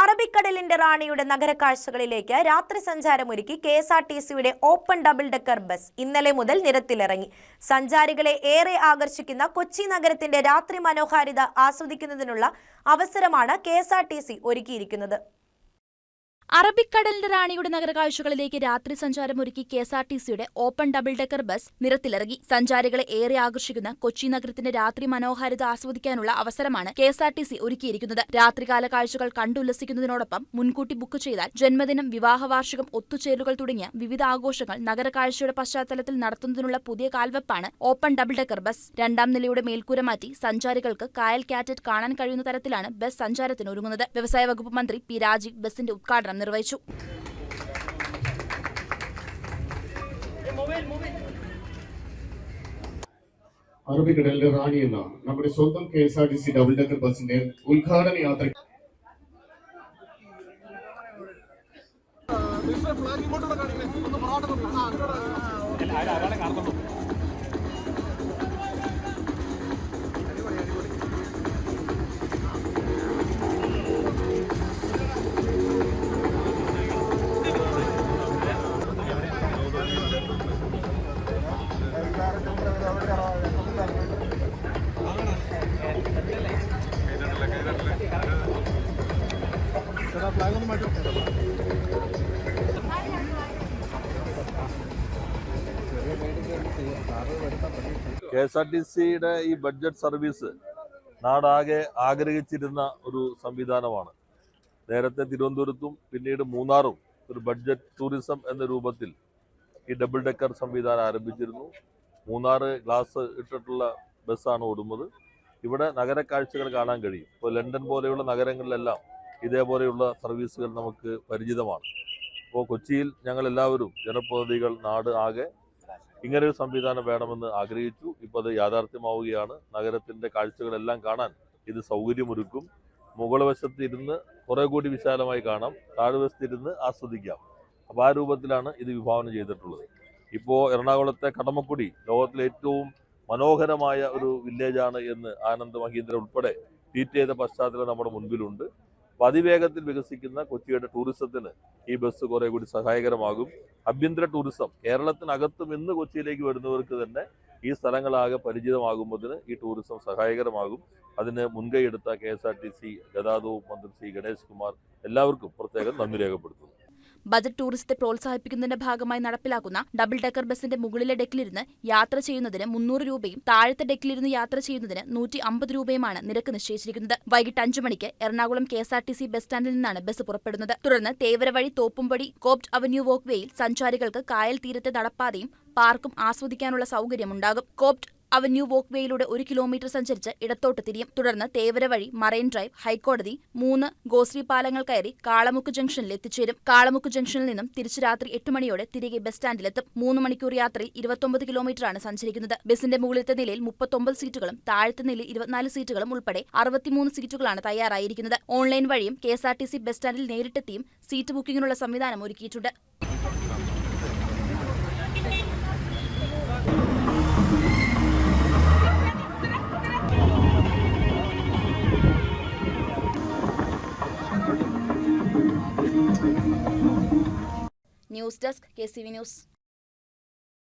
അറബിക്കടലിന്റെ റാണിയുടെ നഗരക്കാഴ്ചകളിലേക്ക് രാത്രി സഞ്ചാരമൊരുക്കി കെഎസ്ആർടിസിയുടെ ഓപ്പൺ ഡബിൾ ഡെക്കർ ബസ് ഇന്നലെ മുതൽ നിരത്തിലിറങ്ങി. സഞ്ചാരികളെ ഏറെ ആകർഷിക്കുന്ന കൊച്ചി നഗരത്തിന്റെ രാത്രി മനോഹാരിത ആസ്വദിക്കുന്നതിനുള്ള അവസരമാണ് കെഎസ്ആർടിസി ഒരുക്കിയിരിക്കുന്നത്. അറബിക്കടലിന്റെ റാണിയുടെ നഗരകാഴ്ചകളിലേക്ക് രാത്രി സഞ്ചാരമൊരുക്കി കെഎസ്ആർടിസിയുടെ ഓപ്പൺ ഡബിൾ ഡെക്കർ ബസ് നിരത്തിലിറങ്ങി. സഞ്ചാരികളെ ഏറെ ആകർഷിക്കുന്ന കൊച്ചി നഗരത്തിന്റെ രാത്രി മനോഹാരിത ആസ്വദിക്കാനുള്ള അവസരമാണ് കെഎസ്ആർടിസി ഒരുക്കിയിരിക്കുന്നത്. രാത്രികാല കാഴ്ചകൾ കണ്ടുല്ലസിക്കുന്നതിനോടൊപ്പം മുൻകൂട്ടി ബുക്ക് ചെയ്താൽ ജന്മദിനം, വിവാഹ വാർഷികം, ഒത്തുചേരലുകൾ തുടങ്ങിയ വിവിധ ആഘോഷങ്ങൾ നഗരകാഴ്ചയുടെ പശ്ചാത്തലത്തിൽ നടത്തുന്നതിനുള്ള പുതിയ കാൽവെപ്പാണ് ഓപ്പൺ ഡബിൾ ഡെക്കർ ബസ്. രണ്ടാം നിലയുടെ മേൽക്കൂര മാറ്റി സഞ്ചാരികൾക്ക് കായൽ കാറ്ററ്റ് കാണാൻ കഴിയുന്ന തരത്തിലാണ് ബസ് സഞ്ചാരത്തിനൊരുങ്ങുന്നത്. വ്യവസായ വകുപ്പ് മന്ത്രി പി രാജീവ് ബസിന്റെ ഉദ്ഘാടനം നിർവഹിച്ചു. അറബിക്കടലിന്റെ റാണി എന്ന നമ്മുടെ സ്വന്തം കെഎസ്ആർടിസി ഡബിൾ ഡെക്കർ ബസിന്റെ ഉദ്ഘാടന യാത്ര കെഎസ്ആർടിസിയുടെ ഈ ബഡ്ജറ്റ് സർവീസ് നാടാകെ ആഗ്രഹിച്ചിരുന്ന ഒരു സംവിധാനമാണ്. നേരത്തെ തിരുവനന്തപുരത്തും പിന്നീട് മൂന്നാറും ഒരു ബഡ്ജറ്റ് ടൂറിസം എന്ന രൂപത്തിൽ ഈ ഡബിൾ ഡെക്കർ സംവിധാനം ആരംഭിച്ചിരുന്നു. മൂന്നാറ് ഗ്ലാസ് ഇട്ടിട്ടുള്ള ബസ്സാണ് ഓടുന്നത്. ഇവിടെ നഗര കാഴ്ചകൾ കാണാൻ കഴിയും. ഇപ്പോൾ ലണ്ടൻ പോലെയുള്ള നഗരങ്ങളിലെല്ലാം ഇതേപോലെയുള്ള സർവീസുകൾ നമുക്ക് പരിചിതമാണ്. ഇപ്പോൾ കൊച്ചിയിൽ ഞങ്ങളെല്ലാവരും ജനപ്രതിനിധികൾ നാട് ആകെ ഇങ്ങനൊരു സംവിധാനം വേണമെന്ന് ആഗ്രഹിച്ചു. ഇപ്പോൾ അത് യാഥാർത്ഥ്യമാവുകയാണ്. നഗരത്തിൻ്റെ കാഴ്ചകളെല്ലാം കാണാൻ ഇത് സൗകര്യമൊരുക്കും. മുകൾ വശത്ത് ഇരുന്ന് കുറെ കൂടി വിശാലമായി കാണാം, താഴ്വശത്തിരുന്ന് ആസ്വദിക്കാം. അപ്പോൾ ആ രൂപത്തിലാണ് ഇത് വിഭാവനം ചെയ്തിട്ടുള്ളത്. ഇപ്പോൾ എറണാകുളത്തെ കടമക്കുടി ലോകത്തിലെ ഏറ്റവും മനോഹരമായ ഒരു വില്ലേജാണ് എന്ന് ആനന്ദ് മഹീന്ദ്ര ഉൾപ്പെടെ ട്വീറ്റ് ചെയ്ത പശ്ചാത്തലം നമ്മുടെ മുൻപിലുണ്ട്. അപ്പോൾ അതിവേഗത്തിൽ വികസിക്കുന്ന കൊച്ചിയുടെ ടൂറിസത്തിന് ഈ ബസ് കുറെ കൂടി സഹായകരമാകും. ആഭ്യന്തര ടൂറിസം കേരളത്തിനകത്തും ഇന്ന് കൊച്ചിയിലേക്ക് വരുന്നവർക്ക് തന്നെ ഈ സ്ഥലങ്ങളാകെ പരിചിതമാകുന്നതിന് ഈ ടൂറിസം സഹായകരമാകും. അതിന് മുൻകൈയെടുത്ത കെഎസ്ആർടിസി ഗതാഗത മന്ത്രി ശ്രീ ഗണേഷ് കുമാർ എല്ലാവർക്കും പ്രത്യേകം നന്ദി രേഖപ്പെടുത്തുന്നു. ബജറ്റ് ടൂറിസത്തെ പ്രോത്സാഹിപ്പിക്കുന്നതിന്റെ ഭാഗമായി നടപ്പിലാക്കുന്ന ഡബിൾ ഡെക്കർ ബസിന്റെ മുകളിലെ ഡെക്കിലിരുന്ന് യാത്ര ചെയ്യുന്നതിന് 300 രൂപയും താഴത്തെ ഡെക്കിലിരുന്ന് യാത്ര ചെയ്യുന്നതിന് 150 രൂപയുമാണ് നിരക്ക് നിശ്ചയിച്ചിരിക്കുന്നത്. വൈകിട്ട് 5 മണിക്ക് എറണാകുളം കെഎസ്ആർടിസി ബസ് സ്റ്റാൻഡിൽ നിന്നാണ് ബസ് പുറപ്പെടുന്നത്. തുടർന്ന് തേവര വഴി തോപ്പുംപടി കോപ്റ്റ് അവന്യൂ വോക്ക്വേയിൽ സഞ്ചാരികൾക്ക് കായൽ തീരത്തെ നടപ്പാതയും പാർക്കും ആസ്വദിക്കാനുള്ള സൗകര്യമുണ്ടാകും. കോപ്റ്റ് അവന്യൂ വോക്ക്വേയിലൂടെ 1 കിലോമീറ്റർ സഞ്ചരിച്ച് ഇടത്തോട്ട് തിരിയും. തുടർന്ന് തേവര വഴി മറൈൻ ഡ്രൈവ്, ഹൈക്കോടതി, 3 ഗോശ്രീ പാലങ്ങൾ കയറി കാളമുക്ക് ജംഗ്ഷനിൽ എത്തിച്ചേരും. കാളമുക്ക് ജംഗ്ഷനിൽ നിന്നും തിരിച്ചു രാത്രി 8 മണിയോടെ തിരികെ ബസ് സ്റ്റാൻഡിലെത്തും. 3 മണിക്കൂർ യാത്രയിൽ 29 കിലോമീറ്ററാണ് സഞ്ചരിക്കുന്നത്. ബസിന്റെ മുകളിലത്തെ നിലയിൽ 39 സീറ്റുകളും താഴത്തെ നിലയിൽ 24 സീറ്റുകളും ഉൾപ്പെടെ 63 സീറ്റുകളാണ് തയ്യാറായിരിക്കുന്നത്. ഓൺലൈൻ വഴിയും കെഎസ്ആർടിസി ബസ് സ്റ്റാൻഡിൽ നേരിട്ടെത്തിയും സീറ്റ് ബുക്കിങ്ങിനുള്ള സംവിധാനം ഒരുക്കിയിട്ടുണ്ട്. News desk KCV news.